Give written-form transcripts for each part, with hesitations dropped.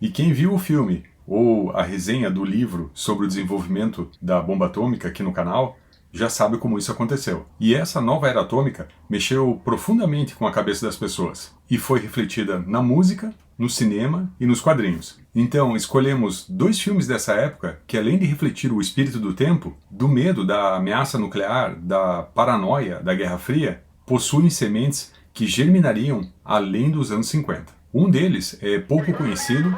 E quem viu o filme ou a resenha do livro sobre o desenvolvimento da bomba atômica aqui no canal já sabe como isso aconteceu. E essa nova era atômica mexeu profundamente com a cabeça das pessoas e foi refletida na música, no cinema e nos quadrinhos. Então escolhemos 2 filmes dessa época que, além de refletir o espírito do tempo, do medo da ameaça nuclear, da paranoia da Guerra Fria, possuem sementes que germinariam além dos anos 50. Um deles é pouco conhecido,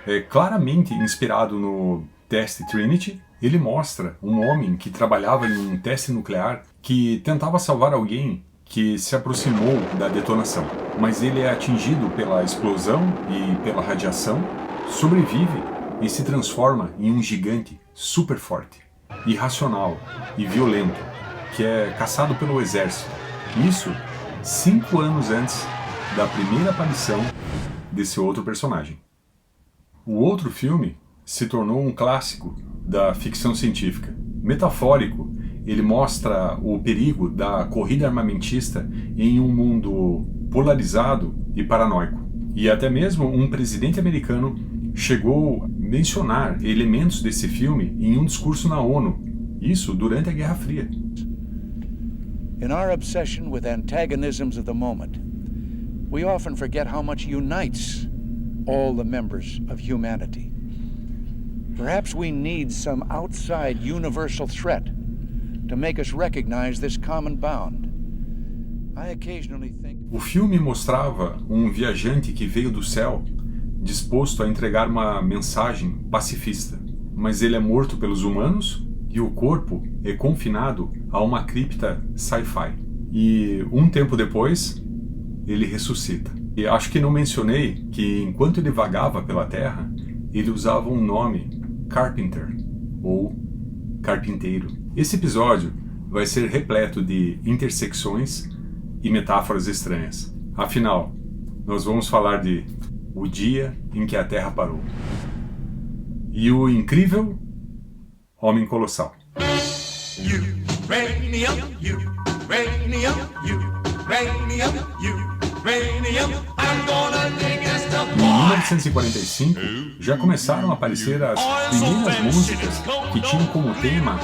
é claramente inspirado no teste Trinity. Ele mostra um homem que trabalhava em um teste nuclear que tentava salvar alguém que se aproximou da detonação, mas ele é atingido pela explosão e pela radiação, sobrevive e se transforma em um gigante super forte, irracional e violento, que é caçado pelo exército. Isso 5 anos antes da primeira aparição desse outro personagem. O outro filme se tornou um clássico da ficção científica. Metafórico, ele mostra o perigo da corrida armamentista em um mundo polarizado e paranoico. E até mesmo um presidente americano chegou a mencionar elementos desse filme em um discurso na ONU, isso durante a Guerra Fria. In our obsession with antagonisms of the moment, we often forget how much unites all the members of humanity. Perhaps we need some outside universal threat to make us recognize this common bound. I occasionally think... O filme mostrava um viajante que veio do céu disposto a entregar uma mensagem pacifista, mas ele é morto pelos humanos e o corpo é confinado a uma cripta sci-fi. E um tempo depois, ele ressuscita. E acho que não mencionei que enquanto ele vagava pela Terra, ele usava um nome, Carpenter, ou carpinteiro. Esse episódio vai ser repleto de intersecções e metáforas estranhas. Afinal, nós vamos falar de O Dia em que a Terra Parou e o incrível Homem Colossal. Uranium, uranium, uranium, uranium. I'm gonna dig us the Em 1945, já começaram a aparecer as primeiras músicas que tinham como tema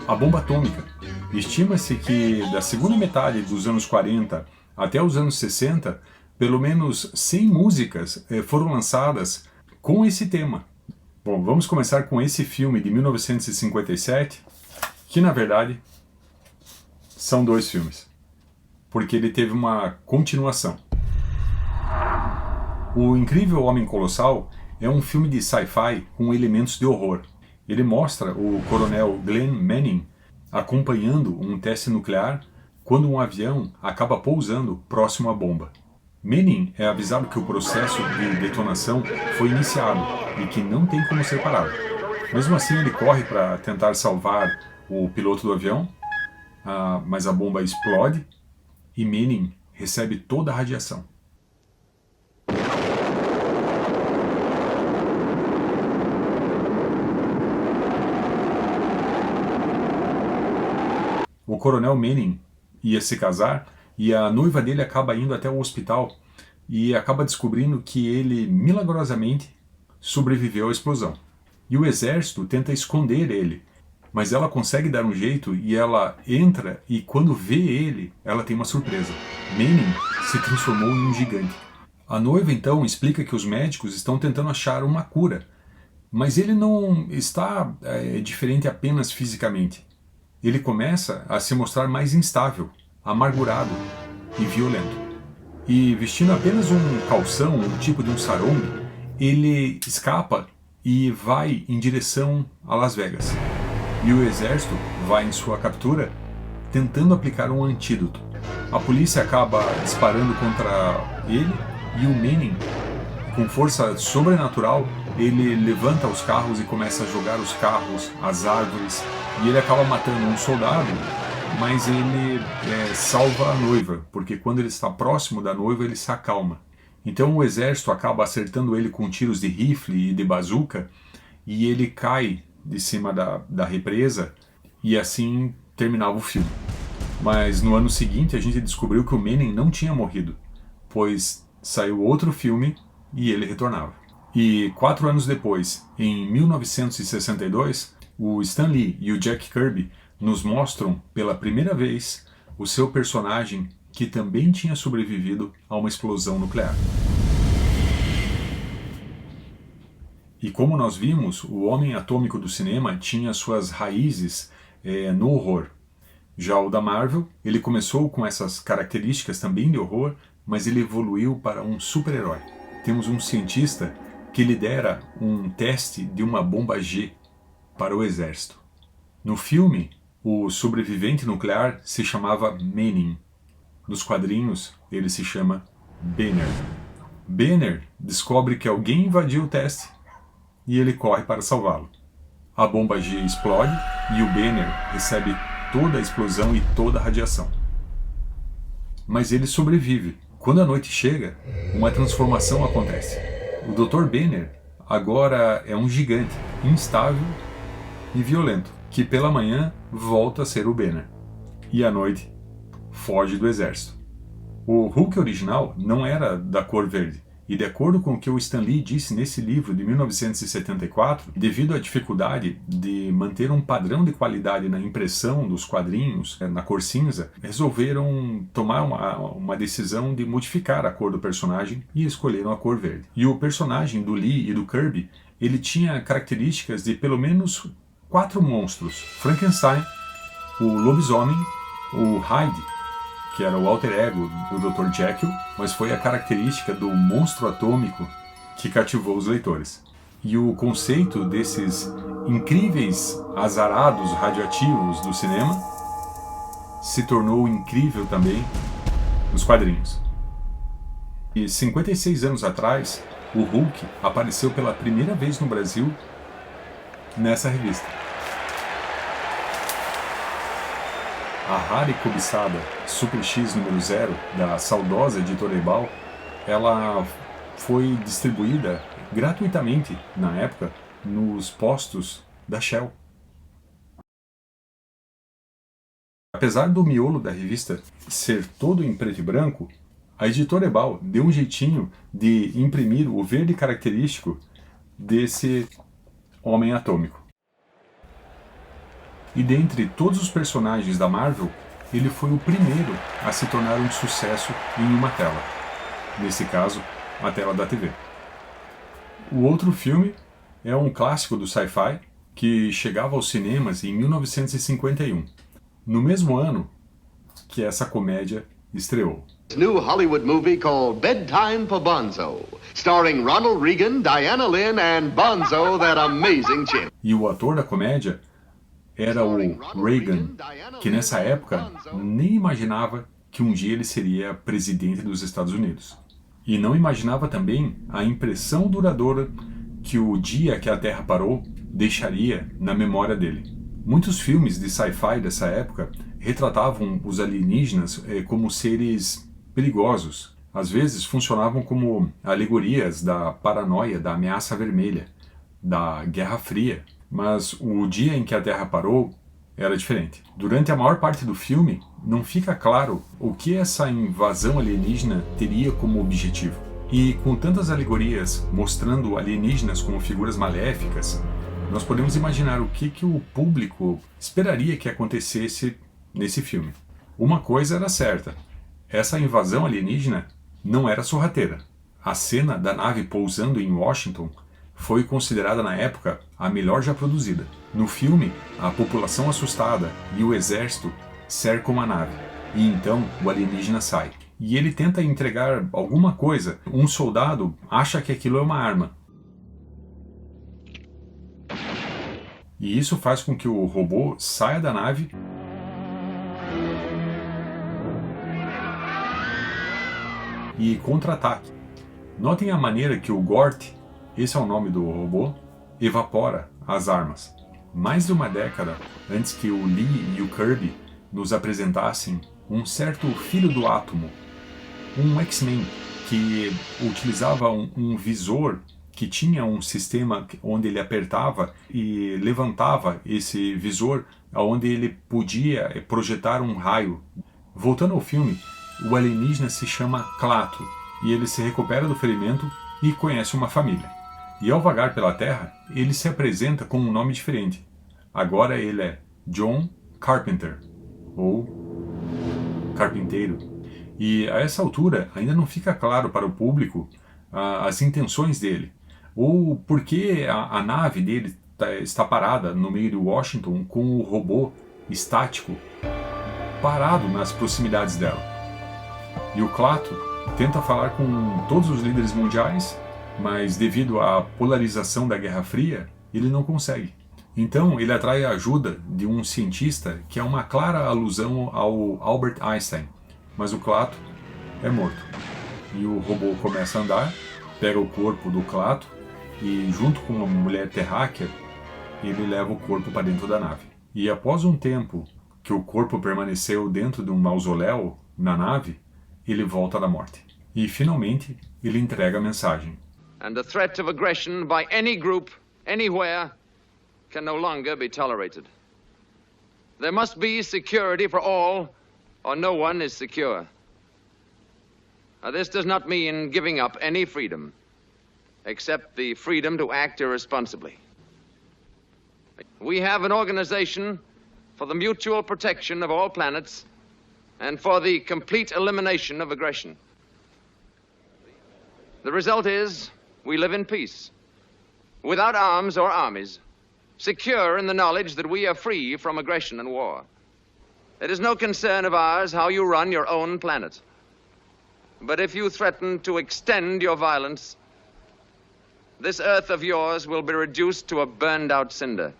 a bomba atômica. Estima-se que da segunda metade dos anos 40 até os anos 60, pelo menos 100 músicas foram lançadas com esse tema. Bom, vamos começar com esse filme de 1957, que na verdade são 2 filmes, porque ele teve uma continuação. O Incrível Homem Colossal é um filme de sci-fi com elementos de horror. Ele mostra o coronel Glenn Manning acompanhando um teste nuclear quando um avião acaba pousando próximo à bomba. Manning é avisado que o processo de detonação foi iniciado e que não tem como ser parado. Mesmo assim, ele corre para tentar salvar o piloto do avião, mas a bomba explode e Manning recebe toda a radiação. O coronel Manning ia se casar e a noiva dele acaba indo até o hospital e acaba descobrindo que ele milagrosamente sobreviveu à explosão. E o exército tenta esconder ele, mas ela consegue dar um jeito e ela entra e quando vê ele, ela tem uma surpresa. Manning se transformou em um gigante. A noiva então explica que os médicos estão tentando achar uma cura, mas ele não está diferente apenas fisicamente. Ele começa a se mostrar mais instável, amargurado e violento. E vestindo apenas um calção, um tipo de um sarong, ele escapa e vai em direção a Las Vegas. E o exército vai em sua captura tentando aplicar um antídoto. A polícia acaba disparando contra ele e o Manning, com força sobrenatural, ele levanta os carros e começa a jogar os carros, as árvores, e ele acaba matando um soldado, mas ele salva a noiva, porque quando ele está próximo da noiva ele se acalma. Então o exército acaba acertando ele com tiros de rifle e de bazuca, e ele cai de cima da represa, e assim terminava o filme. Mas no ano seguinte a gente descobriu que o Manning não tinha morrido, pois saiu outro filme e ele retornava. E 4 anos depois, em 1962, o Stan Lee e o Jack Kirby nos mostram pela primeira vez o seu personagem que também tinha sobrevivido a uma explosão nuclear. E como nós vimos, o homem atômico do cinema tinha suas raízes no horror. Já o da Marvel, ele começou com essas características também de horror, mas ele evoluiu para um super-herói. Temos um cientista que lidera um teste de uma bomba G para o exército. No filme, o sobrevivente nuclear se chamava Manning. Nos quadrinhos, ele se chama Banner. Banner descobre que alguém invadiu o teste e ele corre para salvá-lo. A bomba G explode e o Banner recebe toda a explosão e toda a radiação. Mas ele sobrevive. Quando a noite chega, uma transformação acontece. O Dr. Banner agora é um gigante, instável e violento, que pela manhã volta a ser o Banner. E à noite, foge do exército. O Hulk original não era da cor verde, e de acordo com o que o Stan Lee disse nesse livro de 1974, devido à dificuldade de manter um padrão de qualidade na impressão dos quadrinhos na cor cinza, resolveram tomar uma decisão de modificar a cor do personagem e escolheram a cor verde. E o personagem do Lee e do Kirby, ele tinha características de pelo menos 4 monstros: Frankenstein, o lobisomem, o Hyde, que era o alter ego do Dr. Jekyll, mas foi a característica do monstro atômico que cativou os leitores. E o conceito desses incríveis azarados radioativos do cinema se tornou incrível também nos quadrinhos. E 56 anos atrás, o Hulk apareceu pela primeira vez no Brasil nessa revista. A rara e cobiçada Super X número 0, da saudosa editora Ebal, ela foi distribuída gratuitamente, na época, nos postos da Shell. Apesar do miolo da revista ser todo em preto e branco, a editora Ebal deu um jeitinho de imprimir o verde característico desse homem atômico. E dentre todos os personagens da Marvel, ele foi o primeiro a se tornar um sucesso em uma tela. Nesse caso, a tela da TV. O outro filme é um clássico do sci-fi que chegava aos cinemas em 1951, no mesmo ano que essa comédia estreou. New Hollywood movie called Bedtime for Bonzo, starring Ronald Reagan, Diana Lynn and Bonzo, that amazing chimp. E o ator da comédia era o Reagan, que nessa época nem imaginava que um dia ele seria presidente dos Estados Unidos. E não imaginava também a impressão duradoura que o dia que a Terra parou deixaria na memória dele. Muitos filmes de sci-fi dessa época retratavam os alienígenas como seres perigosos. Às vezes funcionavam como alegorias da paranoia, da ameaça vermelha, da Guerra Fria. Mas o dia em que a Terra parou era diferente. Durante a maior parte do filme, não fica claro o que essa invasão alienígena teria como objetivo. E com tantas alegorias mostrando alienígenas como figuras maléficas, nós podemos imaginar o que o público esperaria que acontecesse nesse filme. Uma coisa era certa: essa invasão alienígena não era sorrateira. A cena da nave pousando em Washington foi considerada na época a melhor já produzida. No filme, a população assustada e o exército cercam a nave, e então o alienígena sai. E ele tenta entregar alguma coisa. Um soldado acha que aquilo é uma arma. E isso faz com que o robô saia da nave e contra-ataque. Notem a maneira que o Gort, esse é o nome do robô, evapora as armas. Mais de uma década antes que o Lee e o Kirby nos apresentassem um certo filho do átomo, um X-Men que utilizava um visor que tinha um sistema onde ele apertava e levantava esse visor, onde ele podia projetar um raio. Voltando ao filme, o alienígena se chama Klaatu e ele se recupera do ferimento e conhece uma família. E ao vagar pela Terra, ele se apresenta com um nome diferente. Agora ele é John Carpenter, ou Carpinteiro. E a essa altura ainda não fica claro para o público as intenções dele, ou por que a nave dele está parada no meio de Washington com o robô estático parado nas proximidades dela. E o Klaatu tenta falar com todos os líderes mundiais, mas devido à polarização da Guerra Fria, ele não consegue. Então ele atrai a ajuda de um cientista que é uma clara alusão ao Albert Einstein, mas o Klaatu é morto. E o robô começa a andar, pega o corpo do Klaatu e, junto com uma mulher terráquea, ele leva o corpo para dentro da nave. E após um tempo que o corpo permaneceu dentro de um mausoléu na nave, ele volta da morte. E finalmente ele entrega a mensagem. And the threat of aggression by any group, anywhere, can no longer be tolerated. There must be security for all, or no one is secure. This does not mean giving up any freedom, except the freedom to act irresponsibly. We have an organization for the mutual protection of all planets and for the complete elimination of aggression. The result is we live in peace, without arms or armies, secure in the knowledge that we are free from aggression and war. It is no concern of ours how you run your own planet. But if you threaten to extend your violence, this earth of yours will be reduced to a burned-out cinder.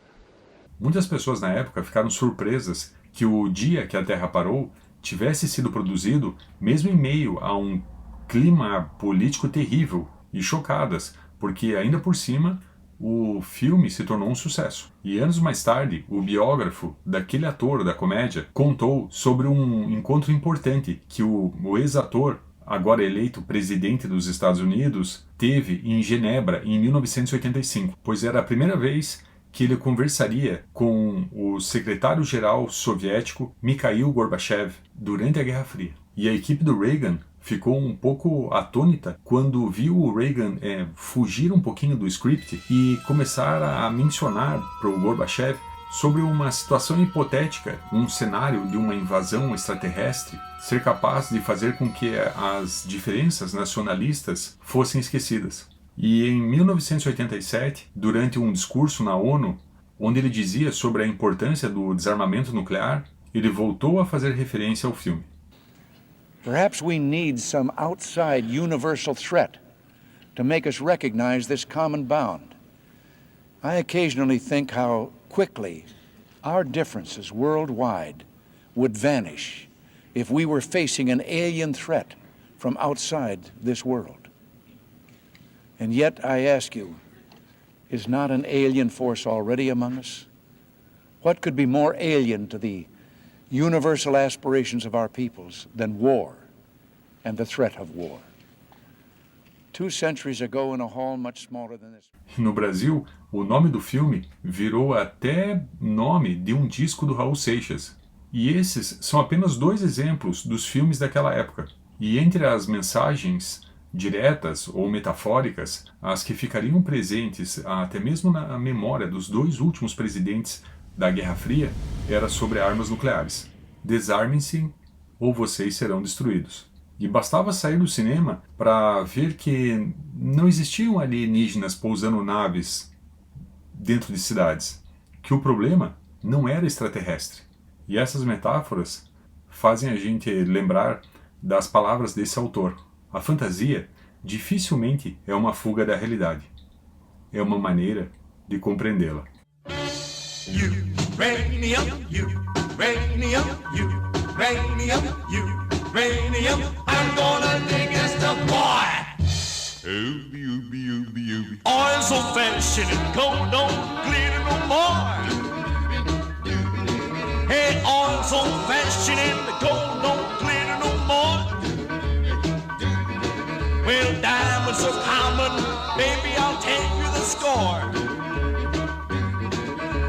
Muitas pessoas na época ficaram surpresas que o dia que a Terra parou tivesse sido produzido mesmo em meio a um clima político terrível, e chocadas, porque ainda por cima o filme se tornou um sucesso. E anos mais tarde, o biógrafo daquele ator da comédia contou sobre um encontro importante que o ex-ator, agora eleito presidente dos Estados Unidos, teve em Genebra em 1985, pois era a primeira vez que ele conversaria com o secretário-geral soviético Mikhail Gorbachev durante a Guerra Fria. E a equipe do Reagan ficou um pouco atônita quando viu o Reagan fugir um pouquinho do script e começar a mencionar para o Gorbachev sobre uma situação hipotética, um cenário de uma invasão extraterrestre, ser capaz de fazer com que as diferenças nacionalistas fossem esquecidas. E em 1987, durante um discurso na ONU, onde ele dizia sobre a importância do desarmamento nuclear, ele voltou a fazer referência ao filme. Perhaps we need some outside universal threat to make us recognize this common bound. I occasionally think how quickly our differences worldwide would vanish if we were facing an alien threat from outside this world. And yet, I ask you, is not an alien force already among us? What could be more alien to the universal aspirations of our peoples than war and the threat of war? 2 centuries ago, in a hall much smaller than this. No Brasil, o nome do filme virou até nome de um disco do Raul Seixas. E esses são apenas 2 exemplos dos filmes daquela época. E entre as mensagens diretas ou metafóricas, as que ficariam presentes até mesmo na memória dos 2 últimos presidentes da Guerra Fria, era sobre armas nucleares. Desarmem-se ou vocês serão destruídos. E bastava sair do cinema para ver que não existiam alienígenas pousando naves dentro de cidades, que o problema não era extraterrestre. E essas metáforas fazem a gente lembrar das palavras desse autor. A fantasia dificilmente é uma fuga da realidade. É uma maneira de compreendê-la. Uranium, uranium, uranium, uranium. I'm gonna dig as the boy. Oil so fashion and gold don't glitter no more. Hey, oil so fashion and the gold don't glitter no more. Well, diamonds are common, baby, I'll tell you the score.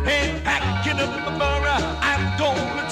Hey, packing up the borough, I'm gonna